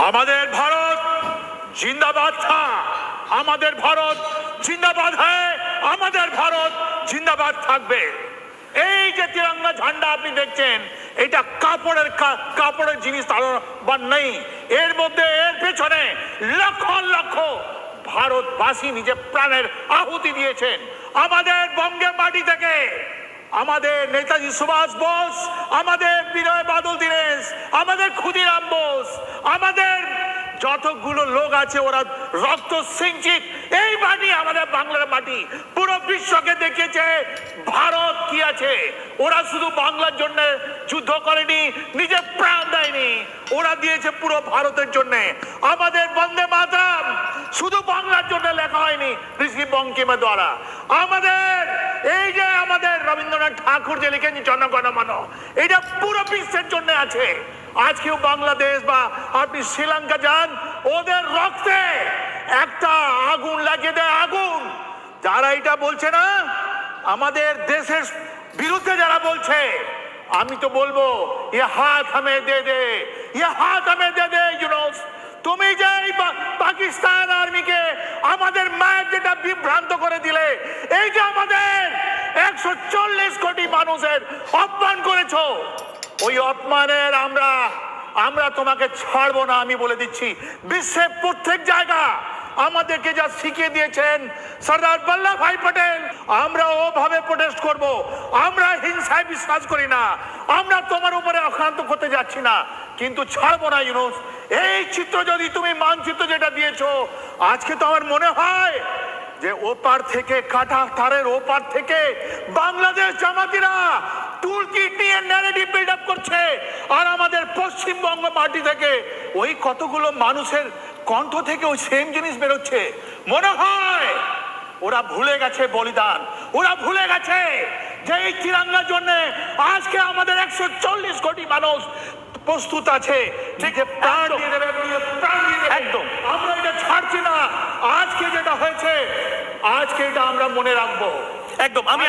আমাদের ভারত জিন্দাবাদ থা, আমাদের ভারত জিন্দাবাদ হ্যায়, আমাদের ভারত জিন্দাবাদ থাকবে। এই যে তিরঙ্গা ঝান্ডা আপনি দেখছেন, এটা কাপড়ের জিনিস বা নেই, এর মধ্যে এর পেছনে লক্ষ লক্ষ ভারতবাসী নিজের প্রাণের আহুতি দিয়েছেন। আমাদের বঙ্গের মাটি থেকে আমাদের নেতাজি সুভাষ বোস, আমাদের বিনয় বাদল দীনেশ, আমাদের ক্ষুদিরাম বোস, আমাদের যতগুলো লোক আছে ওরা রক্ত সিঞ্চিত এই মাটি, আমাদের বাংলার মাটি পুরো বিশ্বকে দেখিয়েছে ভারত কি আছে। ওরা শুধু বাংলার জন্য যুদ্ধ করেনি, নিজের প্রাণ দেয়নি, ওরা দিয়েছে পুরো ভারতের জন্য। আমাদের বন্দে মাতরম শুধু বাংলার জন্য লেখা হয়নি ঋষি বঙ্কিমের দ্বারা, আমাদের এই যে আমাদের রবীন্দ্রনাথ ঠাকুর যে লিখেছেন জনগণ মন, এটা পুরো বিশ্বের জন্য আছে। আজকেও বাংলাদেশ বা আপনি শ্রীলঙ্কা যান, ওদের রক্তে একটা আগুন লাগিয়ে দেয়, আগুন। যারা এটা বলছে না আমাদের দেশের বিরুদ্ধে, যারা বলছে, আমি তো বলবো ইয়ে হাত হামে দে দে, ইয়ে হাত হামে দে দে ইউনুস। তুমি যে পাকিস্তান আর্মিকে আমাদের মায়ের যেটা বিভ্রান্ত করে দিলে, এই যে আমাদের 140 কোটি মানুষের অপমান করেছো, ওই অপমানের আমরা তোমাকে ছাড়বো না। আমি বলে দিচ্ছি, বিশ্বের প্রত্যেক জায়গা আমাদেরকে যা শিখিয়ে দিয়েছেন সর্দার বল্লভ ভাই পটেল, আমরা ওভাবে প্রোটেস্ট করব। আমরা হিংসায় বিশ্বাস করি না, আমরা তোমার উপরে আক্রান্ত করতে যাচ্ছি না, কিন্তু ছাড়বো না ইউনুস। এই চিত্র যদি তুমি মানচিত্র যেটা দিয়েছো, আজকে তো আমার মনে হয় যে ওপার থেকে কাটা তারের ওপার থেকে বাংলাদেশ জামাতিরা তুর্কি নিয়ে ন্যারেটিভ বিল্ড আপ করছে, আর আমাদের পশ্চিমবঙ্গ মাটি থেকে ওই কতগুলো মানুষের কণ্ঠ থেকে ওই সেম জিনিস বেরোচ্ছে। মনে হয় ওরা ভুলে গেছে বলিদান, ওরা ভুলে গেছে যে এই তিরঙ্গার জন্য আজকে আমাদের 140 কোটি মানুষ প্রস্তুত আছে যে প্রাণ দিয়ে দেবে, প্রাণ দিয়ে দেবে। একদম আমরা এটা ছাড়ছি না। আজকে যেটা হয়েছে, আজকে এটা আমরা মনে রাখবো। একদম আমি